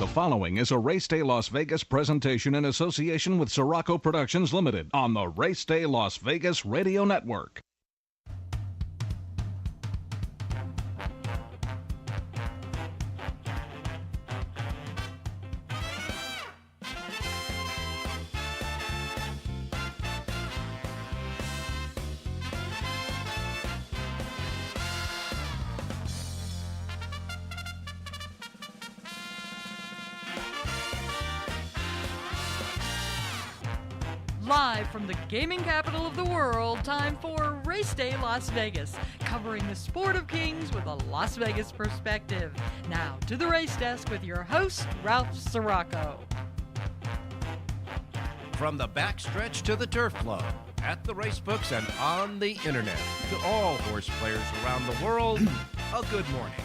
The following is a Race Day Las Vegas presentation in association with Siraco Productions Limited on the Race Day Las Vegas Radio Network. Live from the gaming capital of the world, time for Race Day Las Vegas, covering the sport of kings with a Las Vegas perspective. Now to the race desk with your host, Ralph Siraco. From the backstretch to the turf club, at the racebooks and on the internet, to all horse players around the world, a good morning.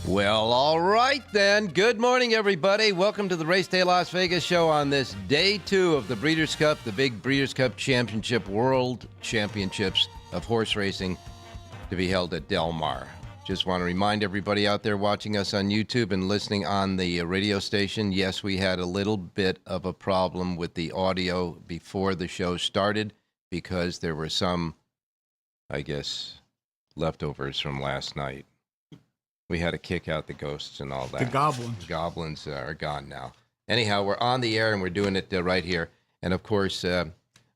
Well, all right then. Good morning, everybody. Welcome to the Race Day Las Vegas show on this day 2 of the Breeders' Cup, the big Breeders' Cup Championship, World Championships of Horse Racing to be held at Del Mar. Just want to remind everybody out there watching us on YouTube and listening on the radio station, yes, we had a little bit of a problem with the audio before the show started because there were some, I guess, leftovers from last night. We had to kick out the ghosts and all that. The goblins. The goblins are gone now. Anyhow, we're on the air and we're doing it right here. And of course, want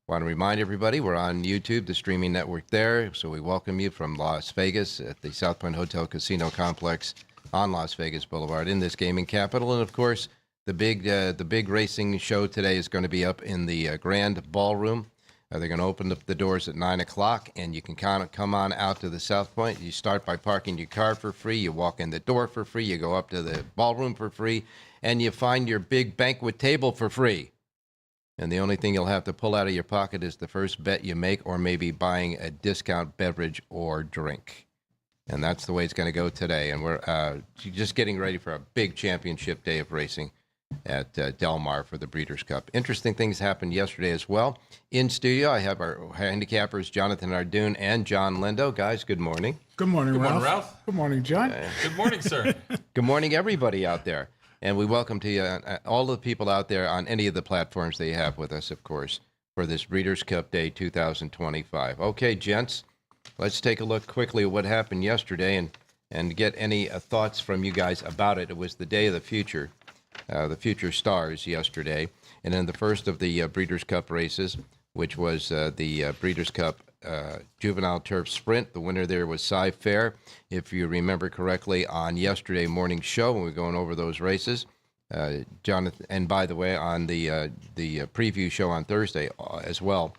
to remind everybody we're on YouTube, the streaming network there. So we welcome you from Las Vegas at the South Point Hotel Casino Complex on Las Vegas Boulevard in this gaming capital. And of course, the big racing show today is going to be up in the Grand Ballroom. They're going to open up the doors at 9 o'clock, and you can kind of come on out to the South Point. You start by parking your car for free. You walk in the door for free. You go up to the ballroom for free, and you find your big banquet table for free. And the only thing you'll have to pull out of your pocket is the first bet you make or maybe buying a discount beverage or drink. And that's the way it's going to go today. And we're just getting ready for a big championship day of racing at Del Mar for the Breeders' Cup. Interesting things happened yesterday as well. In studio, I have our handicappers, Jonathan Ardoon and John Lindo. Guys, good morning. Good morning, Good Ralph. morning, Ralph. Good morning, John. Good morning, sir. Good morning, everybody out there. And we welcome to you all the people out there on any of the platforms that you have with us, of course, for this Breeders' Cup Day 2025. Okay, gents, let's take a look quickly at what happened yesterday and get any thoughts from you guys about it. It was the day of the future stars yesterday. And in the first of the Breeders' Cup races, which was the Breeders' Cup Juvenile Turf Sprint, the winner there was Cy Fair. If you remember correctly, on yesterday morning's show, when we were going over those races, Jonathan, and by the way, on the preview show on Thursday as well,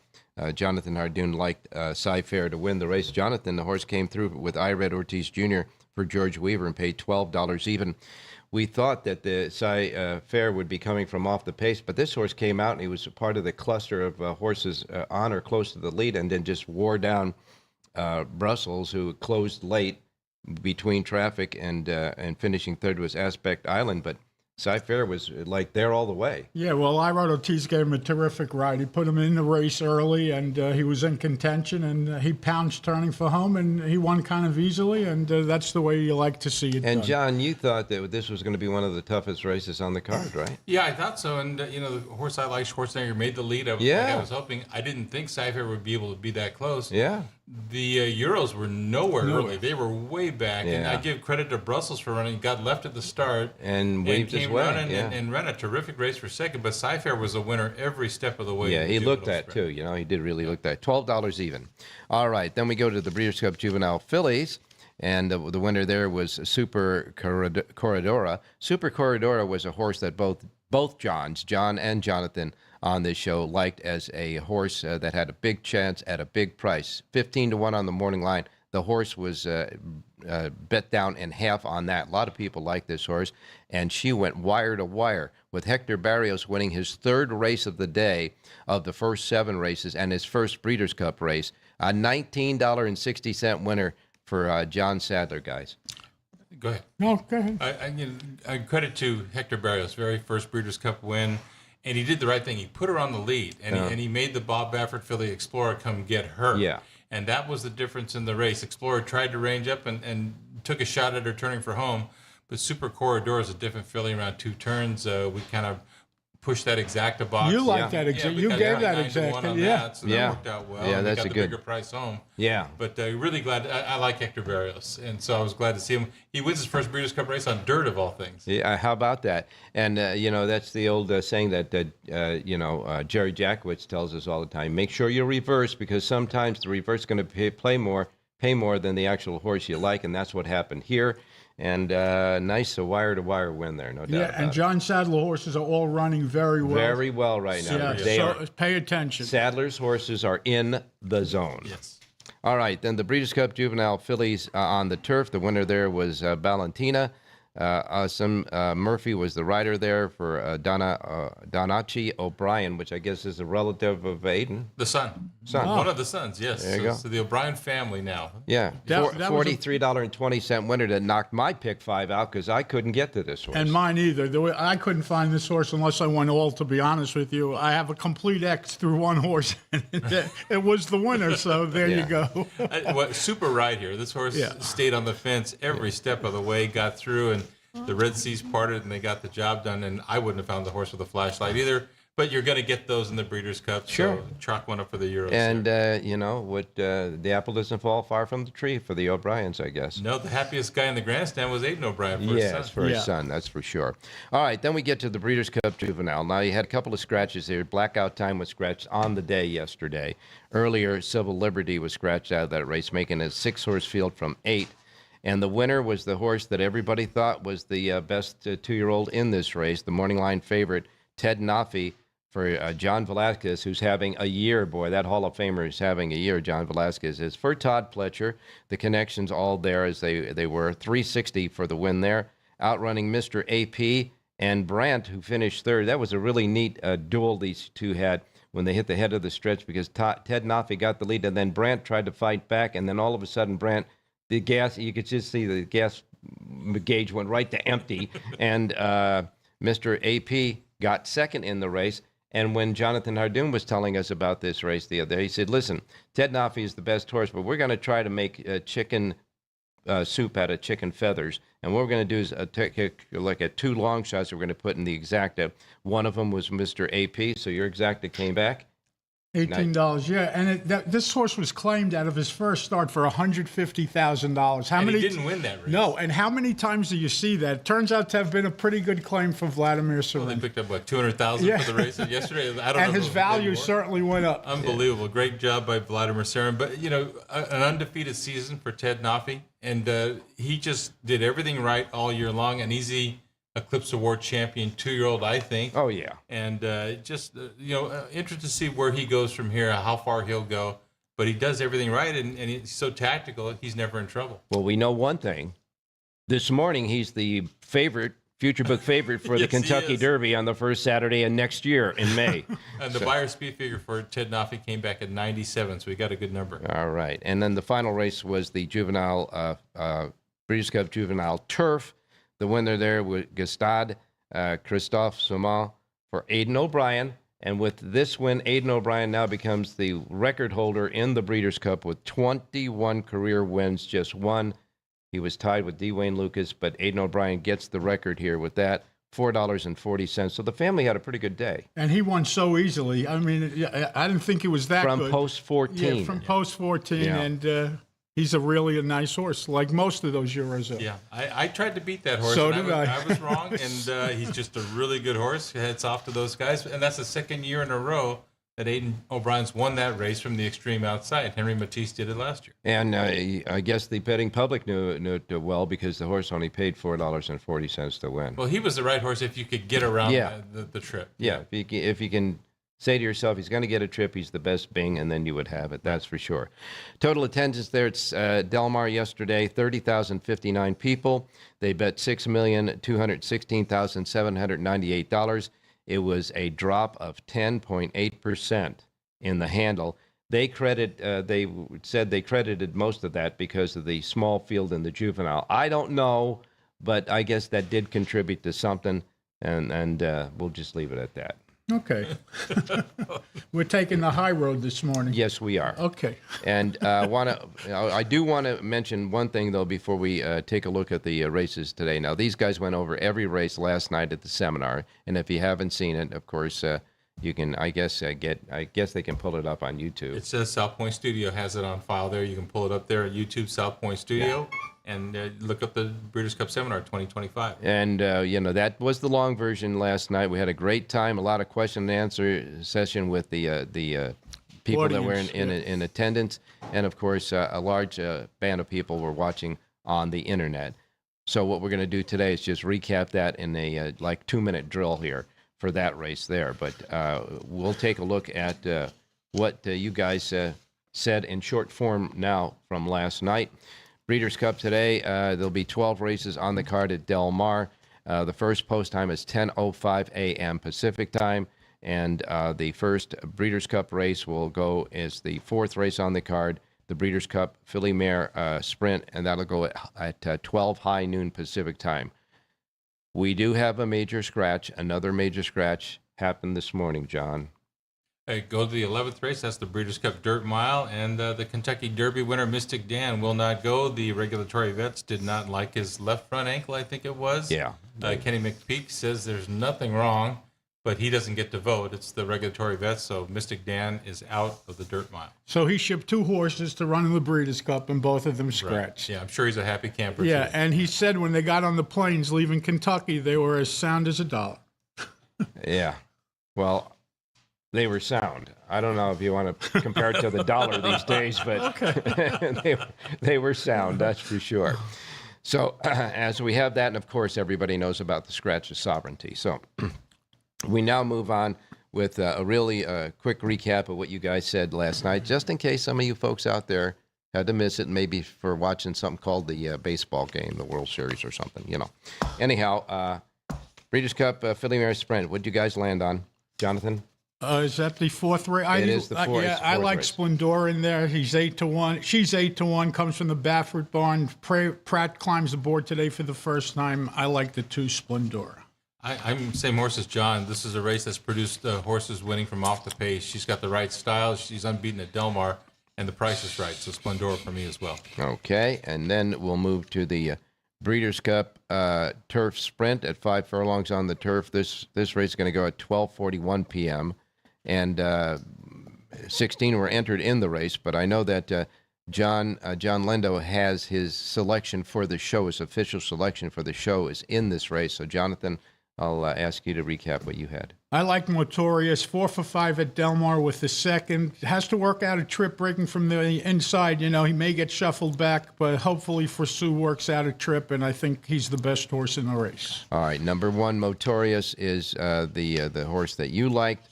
Jonathan Hardoon liked Cy Fair to win the race. Jonathan, the horse came through with Ired Ortiz Jr. for George Weaver and paid $12 even. We thought that the Cy Fair would be coming from off the pace, but this horse came out and he was part of the cluster of horses on or close to the lead and then just wore down Brussels, who closed late between traffic and finishing third was Aspect Island. But Cy Fair was like there all the way. Yeah, well, Ired Ortiz gave him a terrific ride. He put him in the race early, and he was in contention, and he pounced turning for home, and he won kind of easily, and that's the way you like to see it And done. John, you thought that this was going to be one of the toughest races on the card, right? Yeah, I thought so. And, the horse I like, Schwarzenegger, made the lead. Like I was hoping. I didn't think Cypher would be able to be that close. Yeah. The Euros were nowhere early. They were way back. Yeah. And I give credit to Brussels for running. Got left at the start. And waved his came way. running Yeah. and ran a terrific race for second. But Cypher was a winner every step of the way. Yeah, in the he looked juvenile that sprint. too. He did really look that. $12 even. All right, then we go to the Breeders' Cup Juvenile Fillies, and the winner there was Super Corridora. Super Corridora was a horse that both John and Jonathan on this show liked as a horse that had a big chance at a big price. 15-1 on the morning line. The horse was bet down in half on that. A lot of people like this horse, and she went wire to wire with Hector Barrios winning his third race of the day of the first 7 races and his first Breeders' Cup race. A $19.60 winner for John Sadler, guys. Go ahead. No, go ahead. I credit to Hector Barrios, very first Breeders' Cup win. And he did the right thing. He put her on the lead, and he made the Bob Baffert filly Explorer come get her. Yeah. And that was the difference in the race. Explorer tried to range up and took a shot at her turning for home, but Super Corridor is a different feeling around 2 turns. We kind of pushed that exacta box. You like that exacta. You gave that exacta. Yeah. So that worked out well. Yeah, and that's we got the bigger price home. Yeah. But really glad. I like Hector Berrios, and so I was glad to see him. He wins his first Breeders' Cup race on dirt, of all things. Yeah, how about that? And, that's the old saying that, Jerry Jackowitz tells us all the time. Make sure you reverse, because sometimes the reverse is going to pay more than the actual horse you like, and that's what happened here. And nice wire-to-wire win there, no doubt. Yeah, and John Sadler horses are all running very well. Very well right now. Yeah, so pay attention. Sadler's horses are in the zone. Yes. All right, then the Breeders' Cup Juvenile Fillies on the turf. The winner there was Valentina. Murphy was the rider there for Donachi O'Brien, which I guess is a relative of Aiden. The son. Oh. One of the sons, yes. There you go. So the O'Brien family now. Yeah, That was $43.20 winner that knocked my pick 5 out because I couldn't get to this horse. And mine either. I couldn't find this horse unless I went all, to be honest with you. I have a complete X through one horse, and it was the winner, so there you go. Super ride here. This horse stayed on the fence every step of the way, got through, and the Red Seas parted, and they got the job done. And I wouldn't have found the horse with a flashlight either. But you're going to get those in the Breeders' Cup. Sure. So chalk one up for the Euros. And, the apple doesn't fall far from the tree for the O'Briens, I guess. No, the happiest guy in the grandstand was Aiden O'Brien for his son. Yes, for his son, that's for sure. All right, then we get to the Breeders' Cup Juvenile. Now, you had a couple of scratches here. Blackout Time was scratched on the day yesterday. Earlier, Civil Liberty was scratched out of that race, making a 6-horse field from 8. And the winner was the horse that everybody thought was the best 2-year-old in this race, the morning line favorite, Ted Nafi, for John Velasquez, who's having a year. Boy, that Hall of Famer is having a year, John Velasquez is. For Todd Pletcher, the connections all there as they were. 360 for the win there, outrunning Mr. AP and Brandt, who finished third. That was a really neat duel these two had when they hit the head of the stretch, because Ted Nafi got the lead, and then Brandt tried to fight back, and then all of a sudden Brandt, the gas, you could just see the gas gauge went right to empty, and Mr. AP got second in the race. And when Jonathan Hardoon was telling us about this race the other day, he said, listen, Ted Nafi is the best horse, but we're going to try to make chicken soup out of chicken feathers. And what we're going to do is take at 2 long shots we're going to put in the exacta. One of them was Mr. AP, so your exacta came back. $18, yeah, and this horse was claimed out of his first start for $150,000. How many? He didn't win that race. No, and how many times do you see that? It turns out to have been a pretty good claim for Vladimir Serin. Well, they picked up what, $200,000 for the race yesterday. I don't know. And his value certainly went up. Unbelievable, great job by Vladimir Serin. But an undefeated season for Ted Nafi, and he just did everything right all year long. An easy Eclipse Award champion 2-year-old, I think. Oh, yeah. And interested to see where he goes from here, how far he'll go. But he does everything right, and he's so tactical, he's never in trouble. Well, we know one thing. This morning, he's the future book favorite for the Kentucky Derby on the first Saturday of next year in May. And the buyer speed figure for Ted Nafi came back at 97, so we got a good number. All right. And then the final race was the Juvenile Breeders' Cup Juvenile Turf. The winner there was Gustave Christophe Saumat for Aiden O'Brien. And with this win, Aiden O'Brien now becomes the record holder in the Breeders' Cup with 21 career wins, just one. He was tied with D. Wayne Lucas, but Aiden O'Brien gets the record here with that, $4.40. So the family had a pretty good day. And he won so easily. I mean, I didn't think it was that from good. Post 14. Yeah, from Post 14, and he's a nice horse, like most of those Euros are. Yeah, I tried to beat that horse. So and did I. I was wrong, and he's just a really good horse. Hats off to those guys. And that's the second year in a row that Aiden O'Brien's won that race from the extreme outside. Henry Matisse did it last year. And I guess the betting public knew it well, because the horse only paid $4.40 to win. Well, he was the right horse if you could get around the trip. Yeah, if you can say to yourself, he's going to get a trip, he's the best Bing, and then you would have it. That's for sure. Total attendance there at Del Mar yesterday, 30,059 people. They bet $6,216,798. It was a drop of 10.8% in the handle. They said they credited most of that because of the small field in the juvenile. I don't know, but I guess that did contribute to something, and we'll just leave it at that. Okay. We're taking the high road this morning. Yes, we are. Okay. And I do want to mention one thing, though, before we take a look at the races today. Now, these guys went over every race last night at the seminar, and if you haven't seen it, of course, you can, I guess they can pull it up on YouTube. It says South Point Studio has it on file there. You can pull it up there at YouTube, South Point Studio. Yeah. And look up the Breeders' Cup Seminar 2025. And, that was the long version last night. We had a great time, a lot of question and answer session with the people Audience, that were in attendance. And, of course, a large band of people were watching on the internet. So what we're going to do today is just recap that in a 2-minute drill here for that race there. But we'll take a look at what you guys said in short form now from last night. Breeders' Cup today, there'll be 12 races on the card at Del Mar. The first post time is 10:05 a.m. Pacific time, and the first Breeders' Cup race will go as the fourth race on the card, the Breeders' Cup Filly Mare Sprint, and that'll go at 12 high noon Pacific time. We do have a major scratch. Another major scratch happened this morning, John. Hey, go to the 11th race. That's the Breeders' Cup Dirt Mile. And the Kentucky Derby winner, Mystic Dan, will not go. The regulatory vets did not like his left front ankle, I think it was. Yeah. Kenny McPeak says there's nothing wrong, but he doesn't get to vote. It's the regulatory vets, so Mystic Dan is out of the Dirt Mile. So he shipped 2 horses to run in the Breeders' Cup, and both of them scratched. Right. Yeah, I'm sure he's a happy camper. Yeah, too. and he said when they got on the planes leaving Kentucky, they were as sound as a dollar. Yeah. Well, they were sound. I don't know if you want to compare it to the dollar these days, but they were sound, that's for sure. So as we have that, and of course everybody knows about the scratch of sovereignty. So we now move on with a really quick recap of what you guys said last night, just in case some of you folks out there had to miss it, maybe for watching something called the baseball game, the World Series or something, Anyhow, Breeders' Cup Filly Mare Sprint, what did you guys land on, Jonathan? Is that the fourth race? It is the fourth. Yeah, I like Splendor in there. He's 8-1. She's 8-1. Comes from the Baffert barn. Pratt climbs the board today for the first time. I like the 2 Splendor. I'm the same horse as John. This is a race that's produced horses winning from off the pace. She's got the right style. She's unbeaten at Del Mar, and the price is right. So Splendor for me as well. Okay, and then we'll move to the Breeders' Cup Turf Sprint at 5 furlongs on the turf. This race is going to go at 12:41 p.m. And 16 were entered in the race, but I know that John Lendo has his selection for the show, his official selection for the show is in this race. So, Jonathan, I'll ask you to recap what you had. I like Motorius, 4 for 5 at Del Mar with the second. Has to work out a trip breaking from the inside. He may get shuffled back, but hopefully Foursu works out a trip, and I think he's the best horse in the race. All right, number 1, Motorius, is the horse that you liked.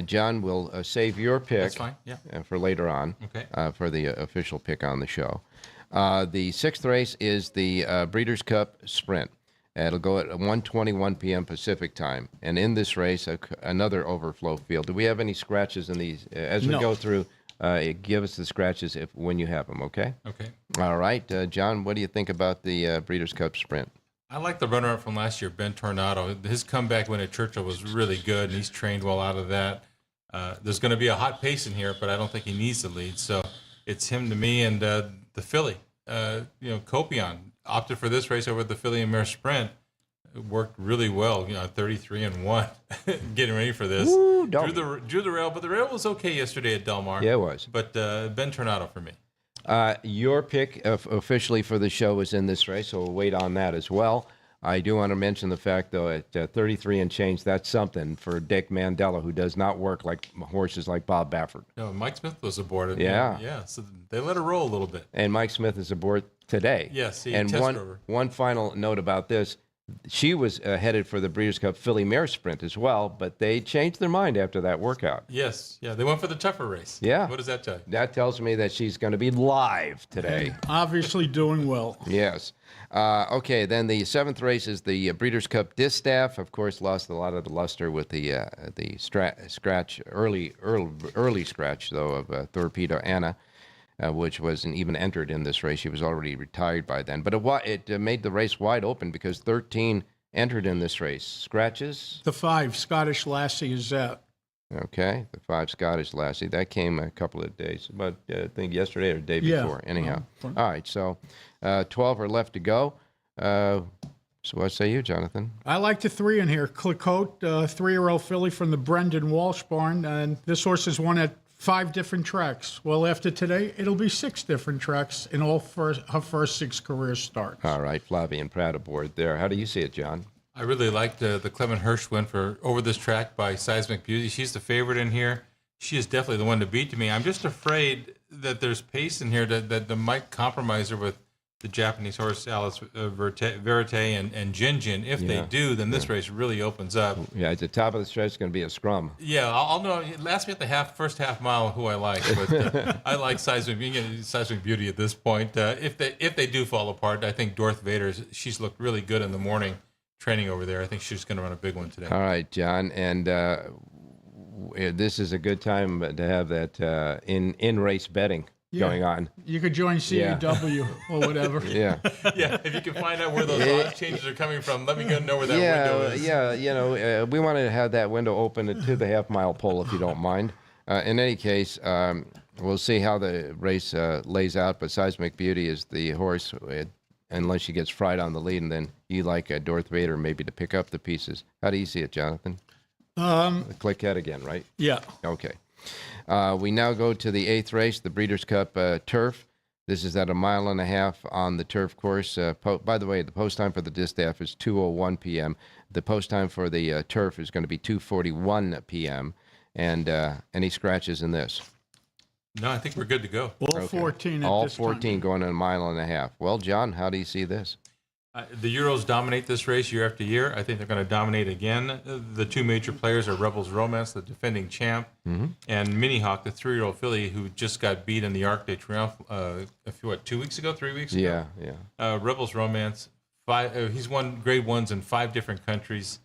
John, will save your pick. That's fine. Yeah. For later on. Okay. For the official pick on the show. The 6th race is the Breeders' Cup Sprint. It'll go at 1:21 p.m. Pacific time. And in this race, another overflow field. Do we have any scratches in these? As we go through, give us the scratches when you have them, okay? Okay. All right. John, what do you think about the Breeders' Cup Sprint? I like the runner-up from last year, Ben Tornado. His comeback win at Churchill was really good, and he's trained well out of that. There's going to be a hot pace in here, but I don't think he needs the lead. So it's him to me, and the filly, Copion, opted for this race over the Filly Mare Sprint. It worked really well, 33-1, getting ready for this. Woo, drew the rail, but the rail was okay yesterday at Del Mar. Yeah, it was. But Ben Tornado for me. Your pick officially for the show is in this race, so we'll wait on that as well. I do want to mention the fact, though, at 33 and change, that's something for Dick Mandela, who does not work like horses like Bob Baffert. No, Mike Smith was aboard. Yeah. Yeah, so they let her roll a little bit. And Mike Smith is aboard today. Yes, and one final note about this. She was headed for the Breeders' Cup Filly Mare Sprint as well, but they changed their mind after that workout. Yes, yeah, they went for the tougher race. Yeah. What does that tell you? That tells me that she's going to be live today. Obviously doing well. Yes. Okay, then the 7th race is the Breeders' Cup Distaff. Of course, lost a lot of the luster with the scratch, early scratch, though, of Torpedo Anna. Which wasn't even entered in this race. She was already retired by then. But it made the race wide open because 13 entered in this race. Scratches? The 5, Scottish Lassie, is out. Okay, the 5 Scottish Lassie. That came a couple of days, about I think yesterday or the day before. Anyhow. All right, so 12 are left to go. So what say you, Jonathan? I like the 3 in here. Clicote, 3-year-old filly from the Brendan Walsh barn. And this horse has won at 5 different tracks. Well, after today, it'll be 6 different tracks in all her first 6 career starts. All right, Flavian Pratt aboard there. How do you see it, John? I really liked the Clement Hirsch win for over this track by Seismic Beauty. She's the favorite in here. She is definitely the one to beat to me. I'm just afraid that there's pace in here that might compromise her with the Japanese horse Alice Verite and Jin Jin. If they do, then this race really opens up. Yeah, at the top of the stretch, it's going to be a scrum. Yeah, I'll know. Ask me at the first half mile who I like, but I like Seismic Beauty at this point. If they do fall apart, I think Dorth Vader, she's looked really good in the morning training over there. I think she's going to run a big one today. All right, John, and this is a good time to have that in race betting going on. You could join CEW or whatever. Yeah. Yeah, if you can find out where those odds changes are coming from, let me know where that window is. Yeah, we want to have that window open to the half-mile pole, if you don't mind. In any case, we'll see how the race lays out, but Seismic Beauty is the horse, unless she gets fried on the lead, and then you like Dorth Vader maybe to pick up the pieces. How do you see it, Jonathan? Click head again, right? Yeah. Okay. We now go to the 8th race, the Breeders' Cup Turf. This is at 1.5 miles on the turf course. By the way, the post time for the distaff is 2:01 p.m. The post time for the turf is going to be 2:41 p.m. And any scratches in this? No, I think we're good to go. All 14 at All this 14 time. going at 1.5 miles. Well, John, how do you see this? The Euros dominate this race year after year. I think they're going to dominate again. The 2 major players are Rebels Romance, the defending champ, and Mini Hawk, the 3-year-old filly who just got beat in the Arc de Triomphe 3 weeks ago? Yeah. Rebels Romance, he's won grade 1s in 5 different countries,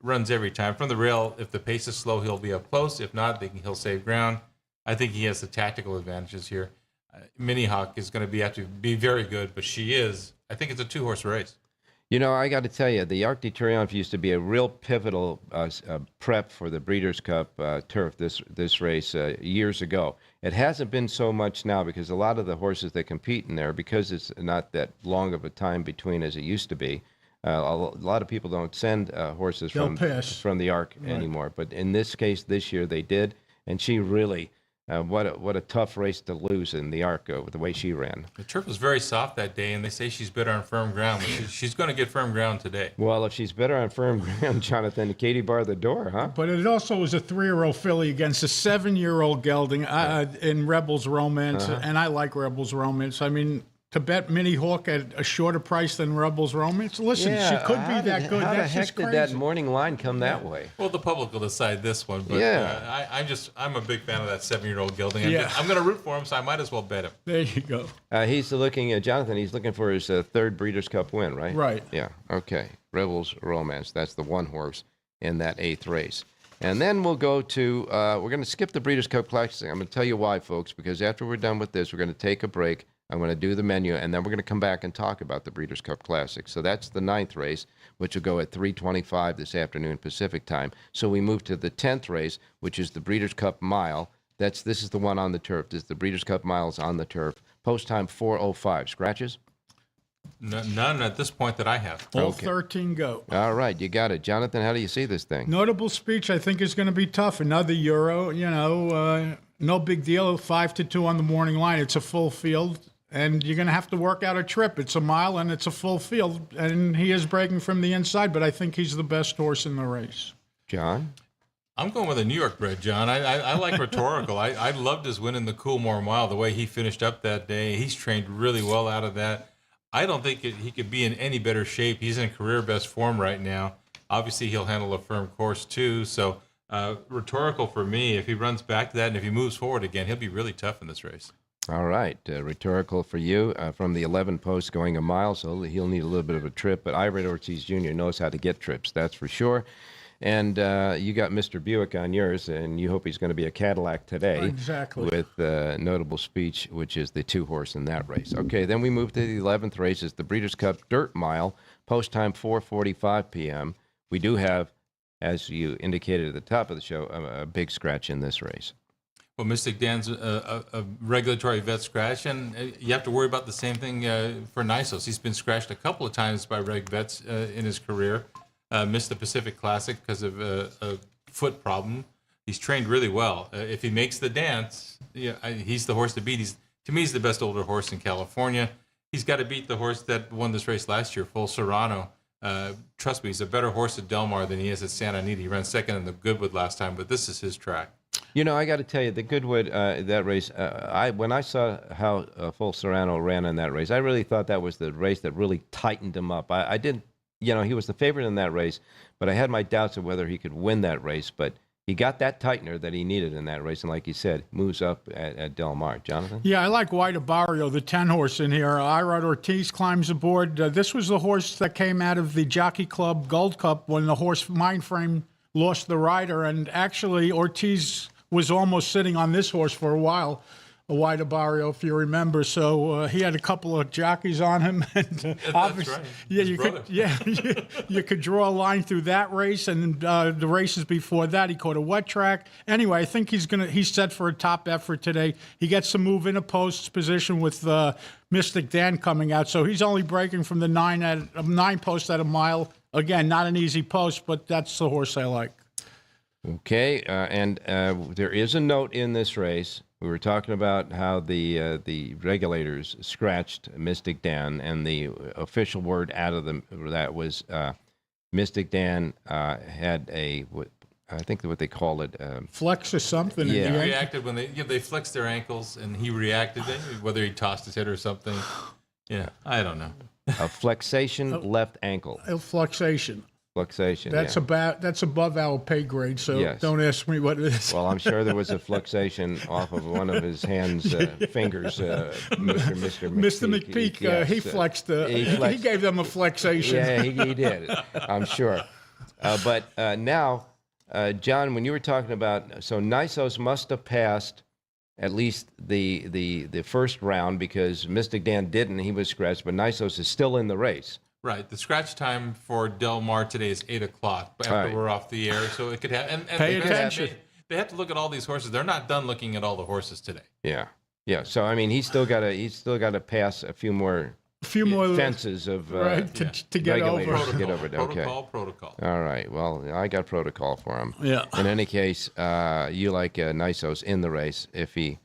runs every time. From the rail, if the pace is slow, he'll be up close. If not, he'll save ground. I think he has the tactical advantages here. Mini Hawk is going to have to be very good, but she is. I think it's a 2-horse race. You know, I got to tell you, the Arc de Triomphe used to be a real pivotal prep for the Breeders' Cup Turf, this race, years ago. It hasn't been so much now because a lot of the horses that compete in there, because it's not that long of a time between as it used to be, a lot of people don't send horses from the Arc anymore. But in this case, this year they did, and she really... what a tough race to lose in the Arc with the way she ran. The turf was very soft that day, and they say she's better on firm ground. But she's going to get firm ground today. Well, if she's better on firm ground, Jonathan, Katie bar the door, huh? But it also was a 3-year-old filly against a 7-year-old gelding in Rebels Romance, and I like Rebels Romance. I mean, to bet Mini Hawk at a shorter price than Rebels Romance, listen, she could be that good. How That's the heck just crazy. did that morning line come that way? Well, the public will decide this one, but I'm a big fan of that 7-year-old gelding. I'm going to root for him, so I might as well bet him. There you go. He's looking, Jonathan, he's looking for his 3rd Breeders' Cup win, right? Right. Yeah, okay. Rebels Romance, that's the 1 horse in that 8th race. And then we'll go to, we're going to skip the Breeders' Cup Classic. I'm going to tell you why, folks, because after we're done with this, we're going to take a break. I'm going to do the menu, and then we're going to come back and talk about the Breeders' Cup Classic. So that's the 9th race, which will go at 3:25 this afternoon Pacific time. So we move to the 10th race, which is the Breeders' Cup Mile. This is the one on the turf. This is the Breeders' Cup Miles on the turf. Post time 4:05. Scratches? None at this point that I have. All 13 go. All right, you got it. Jonathan, how do you see this thing? Notable speech, I think, is going to be tough. Another Euro, no big deal. 5-2 on the morning line. It's a full field. And you're going to have to work out a trip. It's a mile, and it's a full field. And he is breaking from the inside, but I think he's the best horse in the race. John? I'm going with a New York bred, John. I like Rhetorical. I loved his win in the Coolmore Mile, the way he finished up that day. He's trained really well out of that. I don't think he could be in any better shape. He's in career best form right now. Obviously, he'll handle a firm course, too. So Rhetorical for me, if he runs back to that and if he moves forward again, he'll be really tough in this race. All right, Rhetorical for you from the 11 post going a mile, so he'll need a little bit of a trip. But Ira Ortiz Jr. knows how to get trips, that's for sure. And you got Mr. Buick on yours, and you hope he's going to be a Cadillac today. Exactly. With notable speech, which is the 2-horse in that race. Okay, then we move to the 11th race. It's the Breeders' Cup Dirt Mile, post time 4:45 p.m. We do have, as you indicated at the top of the show, a big scratch in this race. Well, Mystic Dan's a regulatory vet scratch, and you have to worry about the same thing for Nisos. He's been scratched a couple of times by reg vets in his career. Missed the Pacific Classic because of a foot problem. He's trained really well. If he makes the dance, he's the horse to beat. To me, he's the best older horse in California. He's got to beat the horse that won this race last year, Full Serrano. Trust me, he's a better horse at Del Mar than he is at Santa Anita. He ran second in the Goodwood last time, but this is his track. You know, I got to tell you, the Goodwood, that race, when I saw how Full Serrano ran in that race, I really thought that was the race that really tightened him up. I didn't, he was the favorite in that race, but I had my doubts of whether he could win that race. But he got that tightener that he needed in that race, and like you said, moves up at Del Mar. Jonathan? Yeah, I like White Barrio, the 10-horse in here. Irod Ortiz climbs aboard. This was the horse that came out of the Jockey Club Gold Cup when the horse Mindframe lost the rider, and actually Ortiz was almost sitting on this horse for a while, White Barrio, if you remember. So he had a couple of jockeys on him, and That's right. yeah, His you brother. could, yeah, you could draw a line through that race, and the races before that, he caught a wet track. Anyway, I think he's set for a top effort today. He gets to move in a post position with Mystic Dan coming out, so he's only breaking from the 9 post at a mile. Again, not an easy post, but that's the horse I like. Okay, and there is a note in this race. We were talking about how the regulators scratched Mystic Dan, and the official word out of that was Mystic Dan had I think what they call it. Flex or something. Yeah. In the He end. reacted when they flexed their ankles, and he reacted. Whether he tossed his head or something, I don't know. A flexation left ankle. Flexation. Flexation. That's above our pay grade, so Yes. don't ask me what it is. Well, I'm sure there was a flexation off of one of his hands, fingers, Mr. McPeak, yes, he flexed. he He flexed. gave them a flexation. Yeah, he did. I'm sure. But now, John, when you were talking about, so Nisos must have passed at least the first round because Mystic Dan didn't. He was scratched, but Nisos is still in the race. Right. The scratch time for Del Mar today is 8 o'clock after Right. we're off the air, so it could have. And Pay they attention. They have to look at all these horses. They're not done looking at all the horses today. Yeah. So I mean, he's still got to pass a few more fences of right to get over. regulators. To get over it. Okay. Protocol. All right. Well, I got protocol for him. Yeah. In any case, you like Nisos in the race if he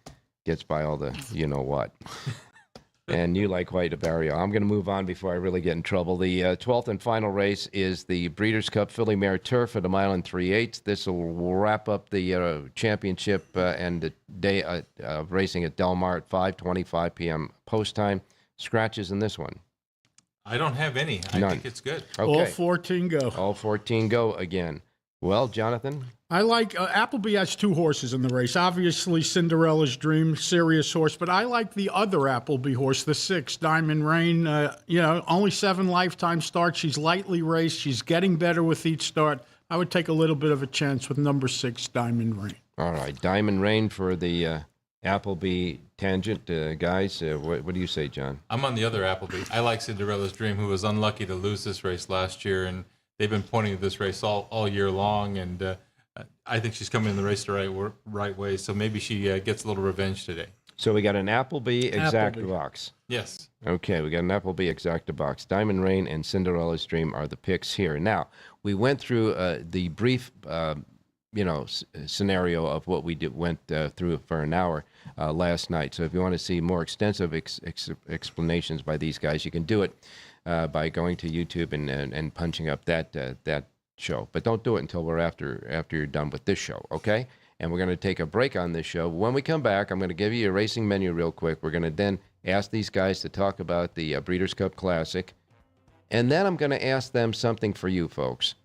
gets by all the you know what. And you like White Barrio. I'm going to move on before I really get in trouble. The 12th and final race is the Breeders' Cup Filly Mare Turf at a mile and 3/8. This will wrap up the championship and the day of racing at Del Mar at 5:25 p.m. post time. Scratches in this one. I don't have any. I None. think it's good. Okay. All 14 go. All 14 go again. Well, Jonathan? I like Appleby has 2 horses in the race. Obviously, Cinderella's Dream, serious horse, but I like the other Appleby horse, the 6, Diamond Rain. Only 7 lifetime starts. She's lightly raced. She's getting better with each start. I would take a little bit of a chance with number 6, Diamond Rain. All right. Diamond Rain for the Appleby tangent. Guys, what do you say, John? I'm on the other Appleby. I like Cinderella's Dream, who was unlucky to lose this race last year, and they've been pointing to this race all year long, and I think she's coming in the race the right way, so maybe she gets a little revenge today. So we got an Appleby exact Appleby. box. Yes. Okay, we got an Appleby exacta box. Diamond Rain and Cinderella's Dream are the picks here. Now, we went through the brief, scenario of what we went through for an hour last night. So if you want to see more extensive explanations by these guys, you can do it by going to YouTube and punching up that show. But don't do it until we're after you're done with this show, okay? And we're going to take a break on this show. When we come back, I'm going to give you a racing menu real quick. We're going to then ask these guys to talk about the Breeders' Cup Classic. And then I'm going to ask them something for you folks.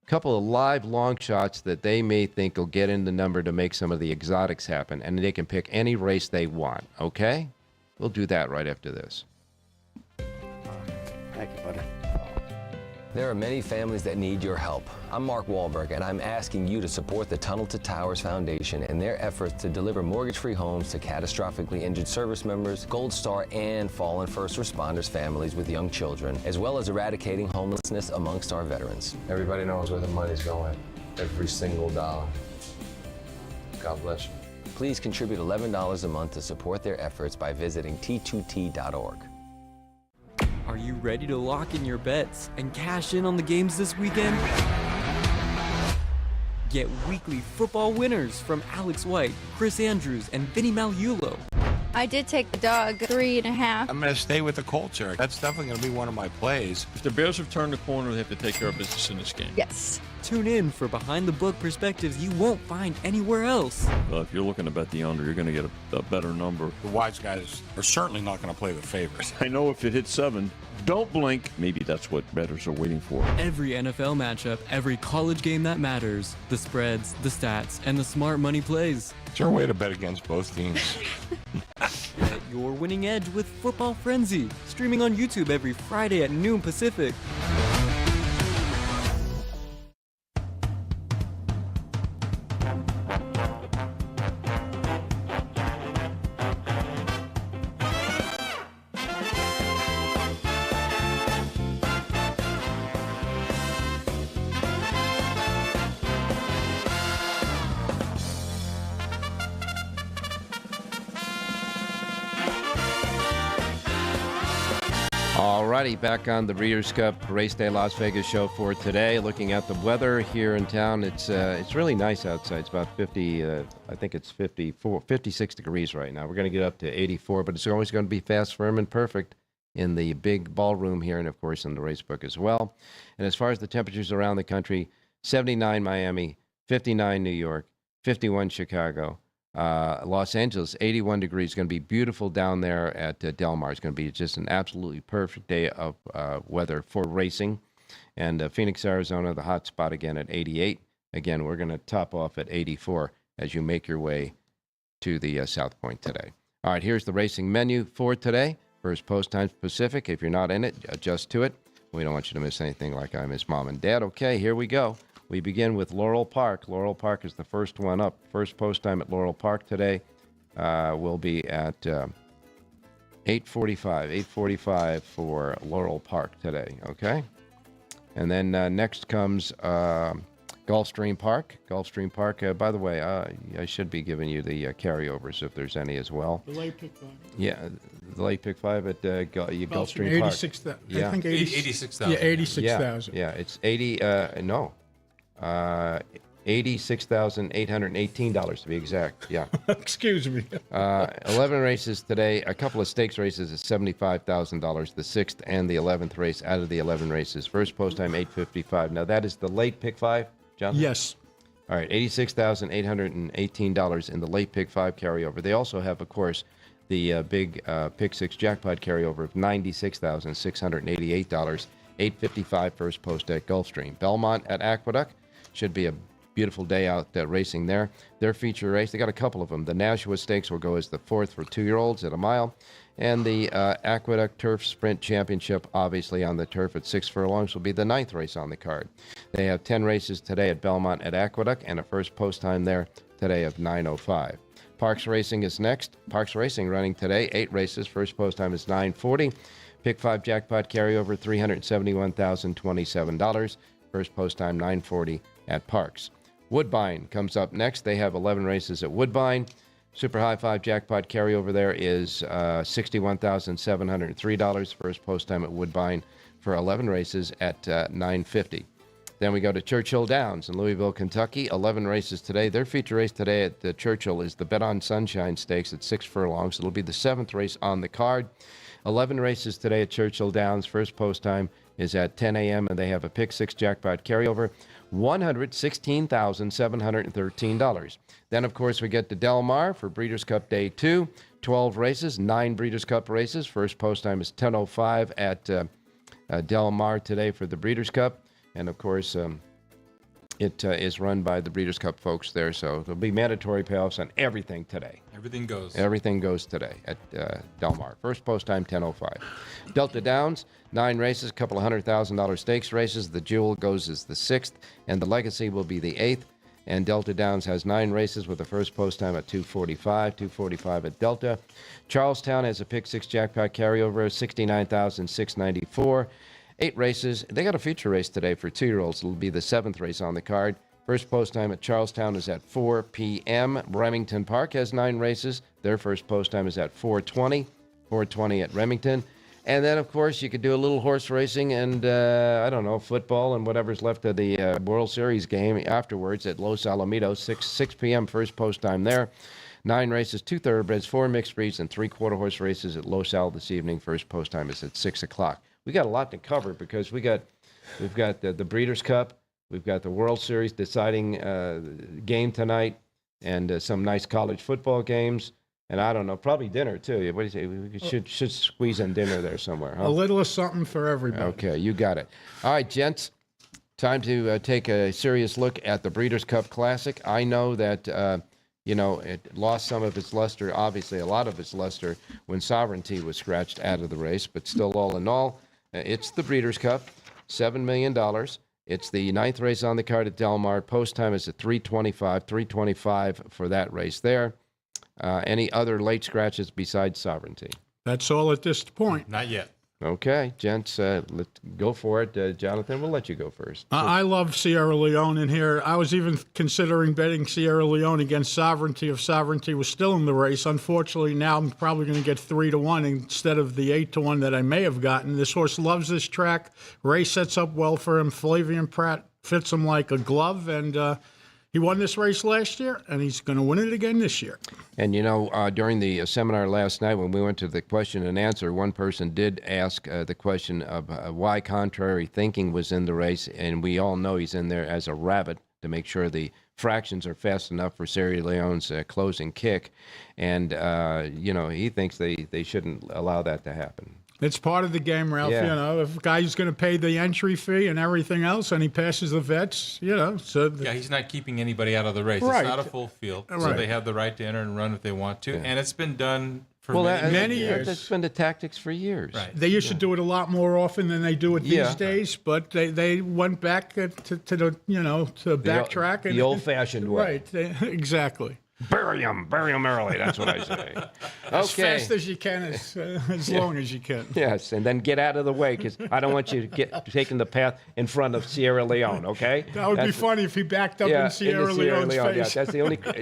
A couple of live long shots that they may think will get in the number to make some of the exotics happen. And they can pick any race they want, okay? We'll do that right after this. Thank you, buddy. There are many families that need your help. I'm Mark Wahlberg, and I'm asking you to support the Tunnel to Towers Foundation in their efforts to deliver mortgage-free homes to catastrophically injured service members, Gold Star, and fallen first responders families with young children, as well as eradicating homelessness amongst our veterans. Everybody knows where the money's going, every single dollar. God bless you. Please contribute $11 a month to support their efforts by visiting t2t.org. Are you ready to lock in your bets and cash in on the games this weekend? Get weekly football winners from Alex White, Chris Andrews, and Vinny Malulo. I did take the dog 3.5. I'm going to stay with the Colts here. That's definitely going to be one of my plays. If the Bears have turned the corner, they have to take care of business in this game. Yes. Tune in for behind-the-book perspectives you won't find anywhere else. Well, if you're looking to bet the under, you're going to get a better number. The wise guys are certainly not going to play the favorites. I know if it hits 7, don't blink. Maybe that's what bettors are waiting for. Every NFL matchup, every college game that matters, the spreads, the stats, and the smart money plays. Is there a way to bet against both teams? Get your winning edge with Football Frenzy, streaming on YouTube every Friday at noon Pacific. Alrighty, back on the Breeders' Cup Race Day Las Vegas show for today. Looking at the weather here in town, it's really nice outside. It's about 50, I think it's 56 degrees right now. We're going to get up to 84, but it's always going to be fast, firm, and perfect in the big ballroom here, and of course in the racebook as well. And as far as the temperatures around the country, 79 Miami, 59 New York, 51 Chicago. Los Angeles, 81 degrees. It's going to be beautiful down there at Del Mar. It's going to be just an absolutely perfect day of weather for racing. And Phoenix, Arizona, the hot spot again at 88. Again, we're going to top off at 84 as you make your way to the South Point today. All right, here's the racing menu for today. First post time Pacific. If you're not in it, adjust to it. We don't want you to miss anything like I miss Mom and Dad. Okay, here we go. We begin with Laurel Park. Laurel Park is the first one up. First post time at Laurel Park today will be at 8:45. 8:45 for Laurel Park today, okay? And then next comes Gulfstream Park. Gulfstream Park, by the way, I should be giving you the carryovers if there's any as well. The late pick 5. Yeah, the late pick 5 at Gulfstream Park. 86,000. Yeah. I think 86,000. Yeah, 86,000. Yeah, it's 80, no. $86,818 to be exact. Yeah. Excuse me. 11 races today. A couple of stakes races at $75,000. The 6th and the 11th race out of the 11 races. First post time 8:55. Now that is the late pick 5, Jonathan? Yes. All right, $86,818 in the late pick 5 carryover. They also have, of course, the big pick 6 jackpot carryover of $96,688. 8:55 first post at Gulfstream. Belmont at Aqueduct. Should be a beautiful day out racing there. Their feature race, they got a couple of them. The Nashua Stakes will go as the 4th for 2-year-olds at a mile. And the Aqueduct Turf Sprint Championship, obviously on the turf at 6 furlongs, will be the 9th race on the card. They have 10 races today at Belmont at Aqueduct and a first post time there today of 9:05. Parks Racing is next. Parks Racing running today, 8 races. First post time is 9:40. Pick 5 jackpot carryover, $371,027. First post time, 9:40 at Parks. Woodbine comes up next. They have 11 races at Woodbine. Super High 5 jackpot carryover there is $61,703. First post time at Woodbine for 11 races at 9:50. Then we go to Churchill Downs in Louisville, Kentucky. 11 races today. Their feature race today at the Churchill is the Bet on Sunshine Stakes at 6 furlongs. It'll be the 7th race on the card. 11 races today at Churchill Downs. First post time is at 10 a.m. and they have a pick 6 jackpot carryover, $116,713. Then, of course, we get to Del Mar for Breeders' Cup Day 2. 12 races, 9 Breeders' Cup races. First post time is 10:05 at Del Mar today for the Breeders' Cup. And, of course, It is run by the Breeders' Cup folks there, so there'll be mandatory payoffs on everything today. Everything goes. Everything goes today at Del Mar. First post time, 10:05. Delta Downs, 9 races, a couple of $100,000 stakes races. The Jewel goes as the 6th, and the Legacy will be the 8th. And Delta Downs has 9 races with the first post time at 2:45 at Delta. Charlestown has a pick 6 jackpot carryover, 69,694. 8 races. They got a feature race today for 2-year-olds. It'll be the 7th race on the card. First post time at Charlestown is at 4 p.m. Remington Park has 9 races. Their first post time is at 4:20 at Remington. And then, of course, you could do a little horse racing and, I don't know, football and whatever's left of the World Series game afterwards at Los Alamitos, 6 p.m. first post time there. 9 races, 2 thoroughbreds, 4 mixed breeds, and 3 quarter horse races at Los Al this evening. First post time is at 6 o'clock. We got a lot to cover because we've got the Breeders' Cup, we've got the World Series deciding game tonight, and some nice college football games, and I don't know, probably dinner too. What do you say? We should squeeze in dinner there somewhere, huh? A little of something for everybody. Okay, you got it. All right, gents, time to take a serious look at the Breeders' Cup Classic. I know that it lost some of its luster, obviously a lot of its luster, when Sovereignty was scratched out of the race, but still, all in all, it's the Breeders' Cup, $7 million. It's the 9th race on the card at Del Mar. Post time is at 3:25 for that race there. Any other late scratches besides Sovereignty? That's all at this point. Not yet. Okay, gents, let's go for it. Jonathan, we'll let you go first. I love Sierra Leone in here. I was even considering betting Sierra Leone against Sovereignty if Sovereignty was still in the race. Unfortunately, now I'm probably going to get 3-1 instead of the 8-1 that I may have gotten. This horse loves this track. Race sets up well for him. Flavian Pratt fits him like a glove, and he won this race last year, and he's going to win it again this year. And, during the seminar last night when we went to the question and answer, one person did ask the question of why contrary thinking was in the race, and we all know he's in there as a rabbit to make sure the fractions are fast enough for Sierra Leone's closing kick. And, he thinks they shouldn't allow that to happen. It's part of the game, Ralph. Yeah. If a guy's going to pay the entry fee and everything else, and he passes the vets, he's not keeping anybody out of the race. Right. It's not a full field, so Right. they have the right to enter and run if they want to. Yeah. And it's been done for many years. That's been the tactics for years. Right. They used to do it a lot more often than they do it these days, but they went back to the backtrack. The old-fashioned way. Right, exactly. Bury him early. That's what I say. As fast as you can, as long as you can. Yes, and then get out of the way because I don't want you to get taking the path in front of Sierra Leone. Okay? That would be funny if he backed up in Sierra Leone's face. Yeah, that's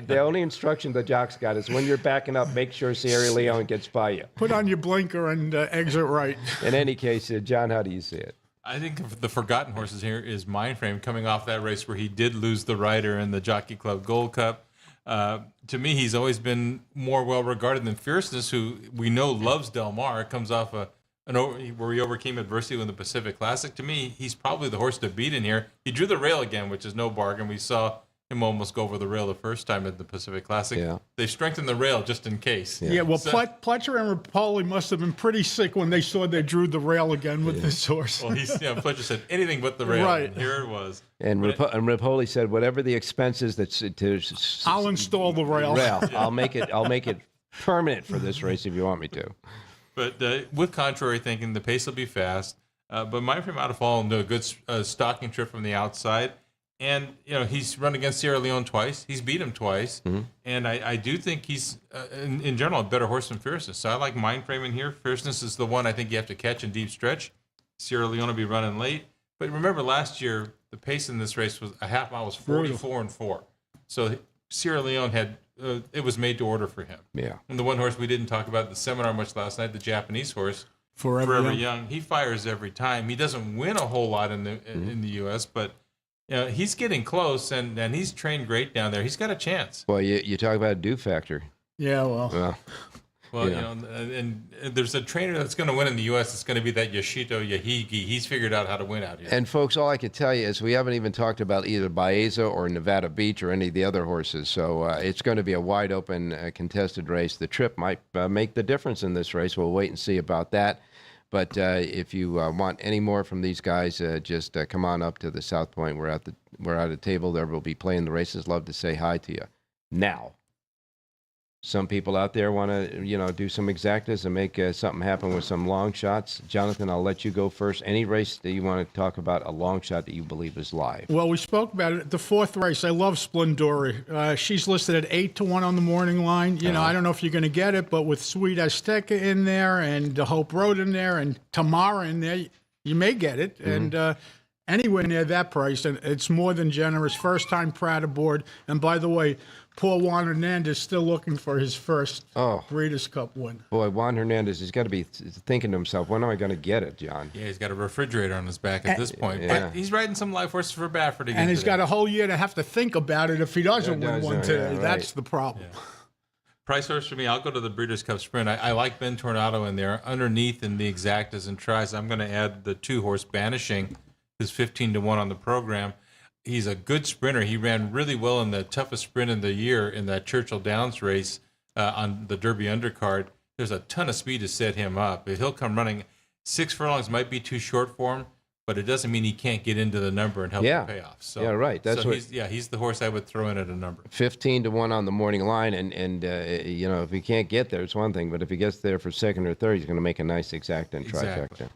the only instruction the jock's got is when you're backing up, make sure Sierra Leone gets by you. Put on your blinker and exit right. In any case, John, how do you see it? I think the forgotten horses here is Mindframe coming off that race where he did lose the rider in the Jockey Club Gold Cup. To me, he's always been more well-regarded than Fierceness, who we know loves Del Mar. Comes off where he overcame adversity in the Pacific Classic. To me, he's probably the horse to beat in here. He drew the rail again, which is no bargain. We saw him almost go over the rail the first time at the Pacific Classic. Yeah. They strengthened the rail just in case. Yeah, well, Pletcher and Rapoli must have been pretty sick when they saw they drew the rail again with this horse. Well, Pletcher said anything but the rail. Right. And here it was. And Rapoli said, whatever the expenses I'll install the rail. I'll make it permanent for this race if you want me to. But with contrary thinking, the pace will be fast. But Mindframe ought to fall into a good stalking trip from the outside. And, he's run against Sierra Leone twice. He's beat him twice. Mm-hmm. And I do think he's, in general, a better horse than Fierceness. So I like Mindframe in here. Fierceness is the one I think you have to catch in deep stretch. Sierra Leone will be running late. But remember, last year, the pace in this race was a half mile was 44-4. So Sierra Leone had, it was made to order for him. Yeah. And the one horse we didn't talk about at the seminar much last night, the Japanese horse, Forever Young, he fires every time. He doesn't win a whole lot in the U.S., but he's getting close, and he's trained great down there. He's got a chance. Well, you talk about a do factor. Yeah, well. And there's a trainer that's going to win in the U.S. It's going to be that Yoshito Yahigi. He's figured out how to win out here. And, folks, all I can tell you is we haven't even talked about either Baeza or Nevada Beach or any of the other horses. So it's going to be a wide-open, contested race. The trip might make the difference in this race. We'll wait and see about that. But if you want any more from these guys, just come on up to the South Point. We're at a table there. We'll be playing the races. Love to say hi to you. Now, some people out there want to, do some exactas and make something happen with some long shots. Jonathan, I'll let you go first. Any race that you want to talk about, a long shot that you believe is live? Well, we spoke about it. The fourth race, I love Splendori. She's listed at 8-1 on the morning line. I don't know if you're going to get it, but with Sweet Azteca in there and the Hope Road in there and Tamara in there, you may get it. Mm-hmm. And anywhere near that price, and it's more than generous. First time Pratt aboard. And by the way, poor Juan Hernandez still looking for his first Breeders' Cup win. Boy, Juan Hernandez, he's got to be thinking to himself, when am I going to get it, John? Yeah, he's got a refrigerator on his back at this point. Yeah. But he's riding some live horses for Baffert again. And he's today. got a whole year to have to think about it if he doesn't win one today. Yeah, right. That's the problem. Yeah. Price horse for me, I'll go to the Breeders' Cup Sprint. I like Ben Tornado in there. Underneath in the exactas and tries, I'm going to add the 2-horse Banishing, who's 15-1 on the program. He's a good sprinter. He ran really well in the toughest sprint in the year in that Churchill Downs race on the Derby undercard. There's a ton of speed to set him up. He'll come running. 6 furlongs might be too short for him, but it doesn't mean he can't get into the number and help the payoff. So, yeah, right. That's what. He's the horse I would throw in at a number. 15-1 on the morning line, and if he can't get there, it's one thing. But if he gets there for second or third, he's going to make a nice exacta and trifecta.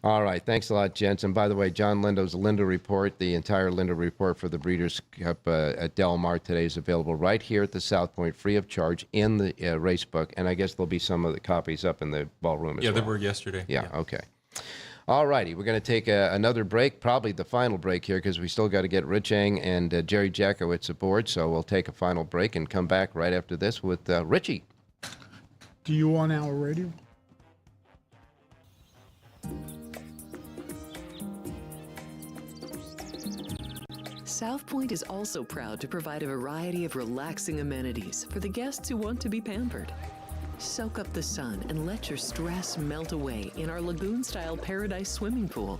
All right, thanks a lot, gents. And by the way, John Lindo's Lindo Report, the entire Lindo Report for the Breeders' Cup at Del Mar today is available right here at the South Point, free of charge, in the race book. And I guess there'll be some of the copies up in the ballroom as well. Yeah, there were yesterday. Yeah, okay. All righty, we're going to take another break, probably the final break here, because we still got to get Rich Eng and Jerry Jackowitz aboard. So we'll take a final break and come back right after this with Richie. Do you want our radio? South Point is also proud to provide a variety of relaxing amenities for the guests who want to be pampered. Soak up the sun and let your stress melt away in our lagoon-style Paradise swimming pool.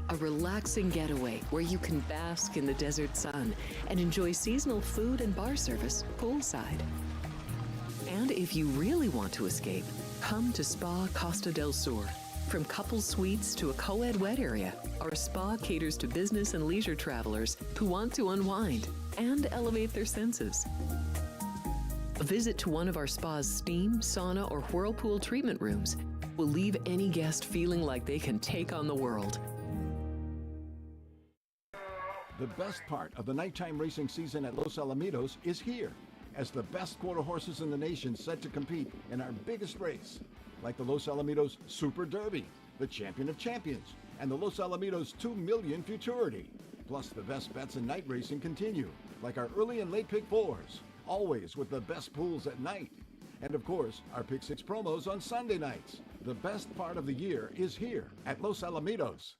A relaxing getaway where you can bask in the desert sun and enjoy seasonal food and bar service poolside. And if you really want to escape, come to Spa Costa del Sur. From couple suites to a co-ed wet area, our spa caters to business and leisure travelers who want to unwind and elevate their senses. A visit to one of our spa's steam, sauna, or whirlpool treatment rooms will leave any guest feeling like they can take on the world. The best part of the nighttime racing season at Los Alamitos is here, as the best quarter horses in the nation set to compete in our biggest race, like the Los Alamitos Super Derby, the Champion of Champions, and the Los Alamitos 2 Million Futurity. Plus, the best bets in night racing continue, like our early and late pick fours, always with the best pools at night. And of course, our Pick 6 promos on Sunday nights. The best part of the year is here at Los Alamitos.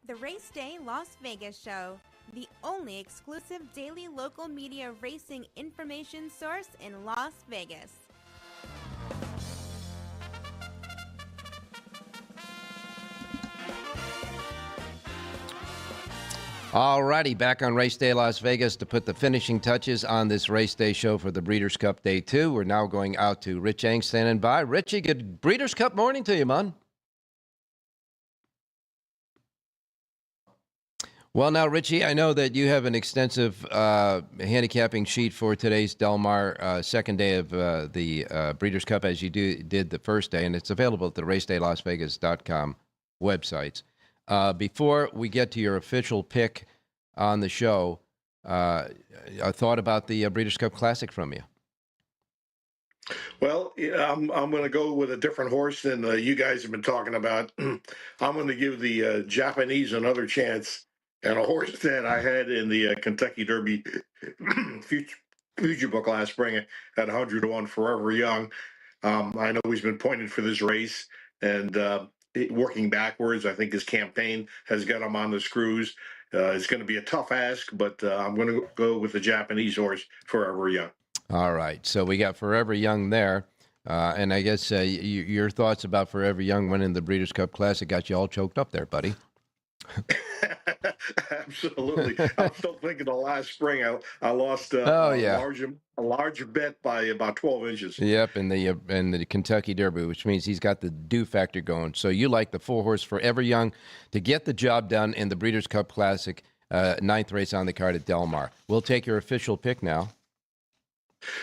The Race Day Las Vegas Show, the only exclusive daily local media racing information source in Las Vegas. All righty, back on Race Day Las Vegas to put the finishing touches on this Race Day show for the Breeders' Cup Day 2. We're now going out to Rich Eng standing by. Richie, good Breeders' Cup morning to you, man. Well, now, Richie, I know that you have an extensive handicapping sheet for today's Del Mar second day of the Breeders' Cup, as you did the first day, and it's available at the racedaylasvegas.com websites. Before we get to your official pick on the show, a thought about the Breeders' Cup Classic from you? Well, I'm going to go with a different horse than you guys have been talking about. I'm going to give the Japanese another chance. And a horse that I had in the Kentucky Derby future book last spring at 100-1, Forever Young. I know he's been pointed for this race, and working backwards, I think his campaign has got him on the screws. It's going to be a tough ask, but I'm going to go with the Japanese horse, Forever Young. All right, so we got Forever Young there. And I guess your thoughts about Forever Young winning the Breeders' Cup Classic got you all choked up there, buddy. Absolutely. I'm still thinking the last spring I lost a large bet by about 12 inches. Yep, in the Kentucky Derby, which means he's got the do factor going. So you like the 4-horse Forever Young to get the job done in the Breeders' Cup Classic, 9th race on the card at Del Mar. We'll take your official pick now.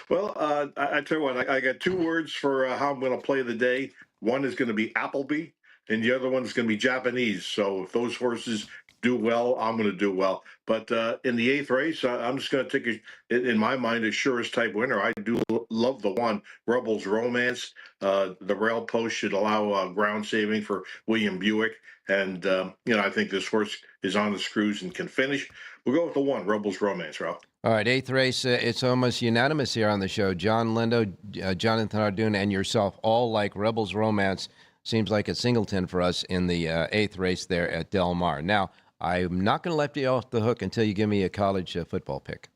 Well, I tell you what, I got 2 words for how I'm going to play the day. One is going to be Appleby, and the other one is going to be Japanese. So if those horses do well, I'm going to do well. But in the 8th race, I'm just going to take, in my mind, a surest type winner. I do love the one, Rebels Romance. The rail post should allow ground saving for William Buick. And, I think this horse is on the screws and can finish. We'll go with the one, Rebels Romance, Ralph. All right, 8th race, it's almost unanimous here on the show. John Lindo, Jonathan Arduna, and yourself all like Rebels Romance. Seems like a singleton for us in the 8th race there at Del Mar. Now, I'm not going to let you off the hook until you give me a college football pick.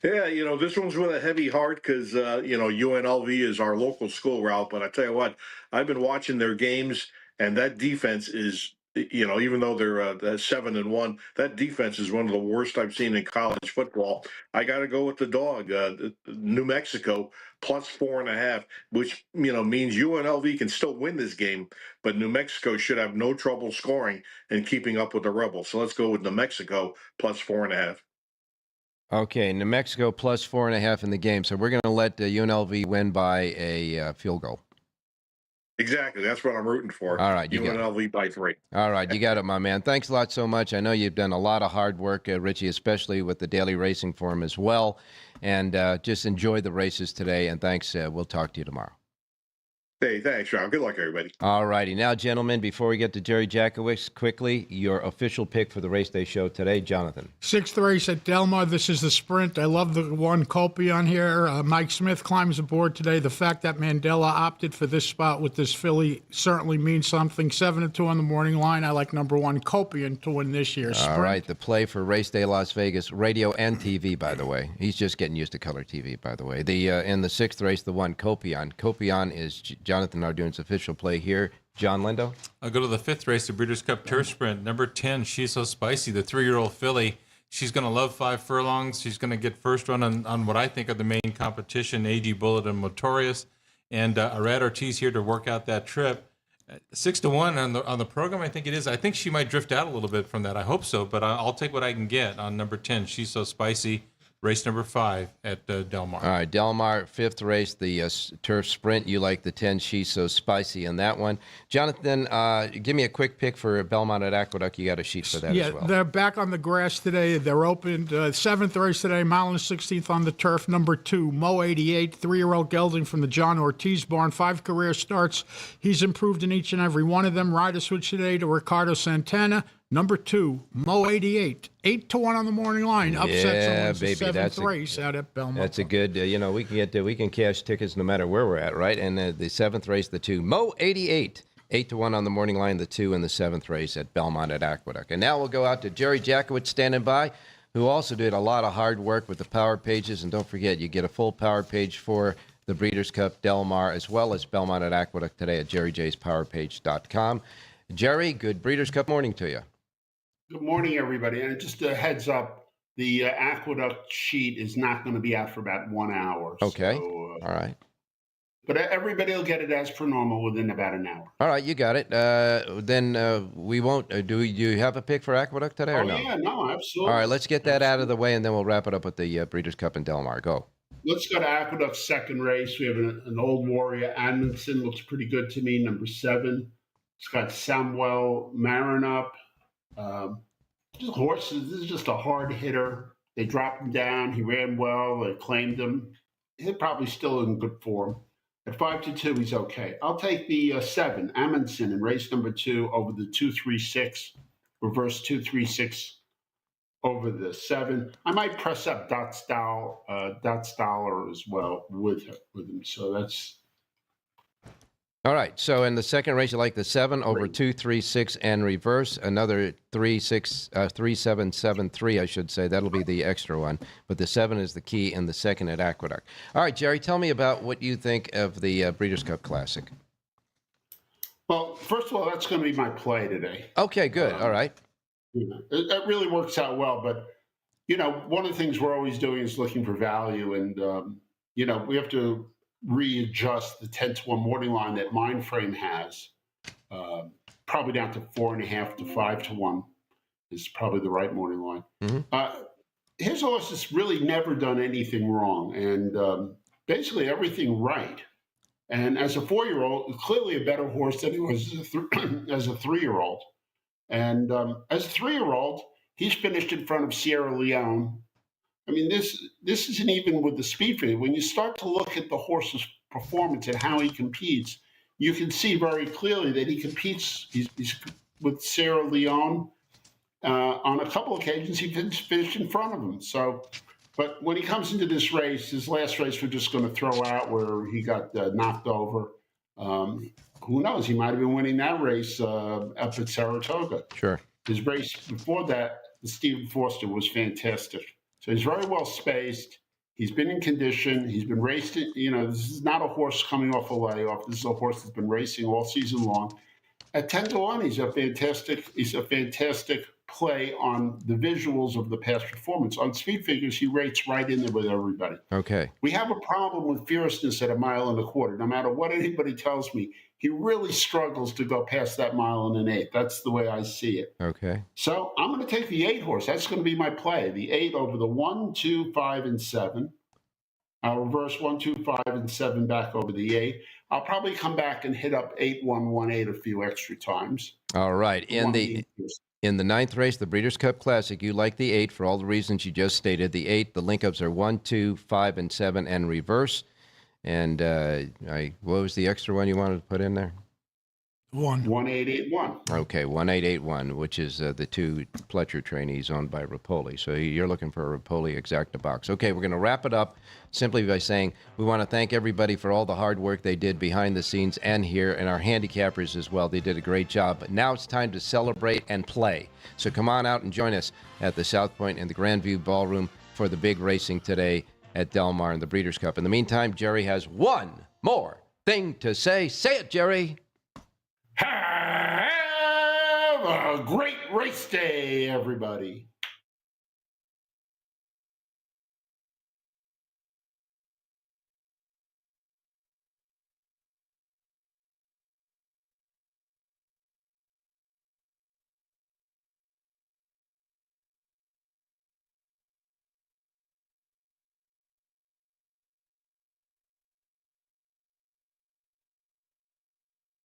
Yeah, this one's with a heavy heart because, UNLV is our local school, Ralph. But I tell you what, I've been watching their games, and that defense is, even though they're 7-1, that defense is one of the worst I've seen in college football. I got to go with the dog, New Mexico, plus 4.5, which, means UNLV can still win this game, but New Mexico should have no trouble scoring and keeping up with the Rebels. So let's go with New Mexico plus 4.5. Okay, New Mexico plus 4.5 in the game. So we're going to let UNLV win by a field goal. Exactly. That's what I'm rooting for. All right. UNLV by 3. All right. You got it, my man. Thanks a lot so much. I know you've done a lot of hard work, Richie, especially with the daily racing form as well. And just enjoy the races today. And thanks. We'll talk to you tomorrow. Hey, thanks, Rob. Good luck, everybody. All righty. Now, gentlemen, before we get to Jerry Jackowicz, quickly, your official pick for the race day show today, Jonathan. 6th race at Del Mar. This is the sprint. I love the one Colby on here. Mike Smith climbs aboard today. The fact that Mandela opted for this spot with this filly certainly means something. 7-2 on the morning line. I like number 1 Copian to win this year's sprint. All right. The play for Race Day Las Vegas, radio and TV, by the way. He's just getting used to color TV, by the way. In the 6th race, the one Copian. Copian is Jonathan Arduin's official play here. John Lindo? I'll go to the 5th race, the Breeders' Cup Turf Sprint. Number 10, She's So Spicy, the 3-year-old filly. She's going to love 5 furlongs. She's going to get first run on what I think are the main competition, AG Bullet and Motorious. And Arad Ortiz here to work out that trip. 6-1 on the program, I think it is. I think she might drift out a little bit from that. I hope so, but I'll take what I can get on number 10, She's So Spicy. Race number 5 at Del Mar. All right, Del Mar, 5th race, the turf sprint. You like the 10, She's So Spicy in that one. Jonathan, give me a quick pick for Belmont at Aqueduct. You got a sheet for that as well. Yeah, they're back on the grass today. They're opened. 7th race today, Malin 16th on the turf. Number 2, Mo 88, 3-year-old gelding from the John Ortiz barn. 5 career starts. He's improved in each and every one of them. Rider switch today to Ricardo Santana. Number 2, Mo 88, 8-1 on the morning line. Upsets the 7th race out at Belmont. That's a good. We can cash tickets no matter where we're at, right? And the 7th race, the 2, Mo 88, 8-1 on the morning line. The 2 in the 7th race at Belmont at Aqueduct. And now we'll go out to Jerry Jackowicz standing by, who also did a lot of hard work with the power pages. And don't forget, you get a full power page for the Breeders' Cup Del Mar as well as Belmont at Aqueduct today at jerryjspowerpage.com. Jerry, good Breeders' Cup morning to you. Good morning, everybody. And just a heads up, the Aqueduct sheet is not going to be out for about 1 hour. Okay. So, all right. But everybody will get it as per normal within about an hour. All right, you got it. Then we won't. Do you have a pick for Aqueduct today or no? Yeah, no, absolutely. All right, let's get that out of the way, and then we'll wrap it up with the Breeders' Cup in Del Mar. Go. Let's go to Aqueduct's 2nd race. We have an old warrior. Amundsen looks pretty good to me, number 7. It's got Samuel Marin up. Horses, this is just a hard hitter. They dropped him down. He ran well. They claimed him. He's probably still in good form. At 5-2, he's okay. I'll take the 7, Amundsen, in race number 2 over the 2-3-6, reverse 2-3-6 over the 7. I might press up Dot Stoller as well with him. So that's. All right. So in the 2nd race, you like the 7 over 2-3-6 and reverse. Another 3-7-7-3, I should say. That'll be the extra one. But the 7 is the key in the 2nd at Aqueduct. All right, Jerry, tell me about what you think of the Breeders' Cup Classic. Well, first of all, that's going to be my play today. Okay, good. All right. It really works out well. But, one of the things we're always doing is looking for value. And, we have to readjust the 10-1 morning line that Mindframe has, probably down to 4.5 to 5-1 is probably the right morning line. Mm-hmm. His horse has really never done anything wrong and basically everything right. And as a 4-year-old, clearly a better horse than he was as a 3-year-old. And as a 3-year-old, he's finished in front of Sierra Leone. I mean, this isn't even with the speed figure. When you start to look at the horse's performance and how he competes, you can see very clearly that he competes. He's with Sierra Leone. On a couple occasions, he finished in front of him. So, but when he comes into this race, his last race, we're just going to throw out where he got knocked over. Who knows? He might have been winning that race up at Saratoga. Sure. His race before that, the Stephen Foster, was fantastic. So he's very well spaced. He's been in condition. He's been raced. This is not a horse coming off a layoff. This is a horse that's been racing all season long. At 10-1, he's a fantastic play on the visuals of the past performance. On speed figures, he rates right in there with everybody. Okay. We have a problem with fierceness at 1.25 miles. No matter what anybody tells me, he really struggles to go past that 1.1 miles. That's the way I see it. Okay. So I'm going to take the 8 horse. That's going to be my play. The 8 over the 1, 2, 5, and 7. I'll reverse 1, 2, 5, and 7 back over the 8. I'll probably come back and hit up 8, 1, 1, 8 a few extra times. All right. In the 9th race, the Breeders' Cup Classic, you like the 8 for all the reasons you just stated. The 8, the link-ups are 1, 2, 5, and 7, and reverse. And what was the extra one you wanted to put in there? 1881. Okay, 1881, which is the 2 Pletcher trainees owned by Rapoli. So you're looking for a Rapoli Exacta box. Okay, we're going to wrap it up simply by saying we want to thank everybody for all the hard work they did behind the scenes and here, and our handicappers as well. They did a great job. But now it's time to celebrate and play. So come on out and join us at the South Point in the Grandview Ballroom for the big racing today at Del Mar in the Breeders' Cup. In the meantime, Jerry has one more thing to say. Say it, Jerry. Have a great race day, everybody.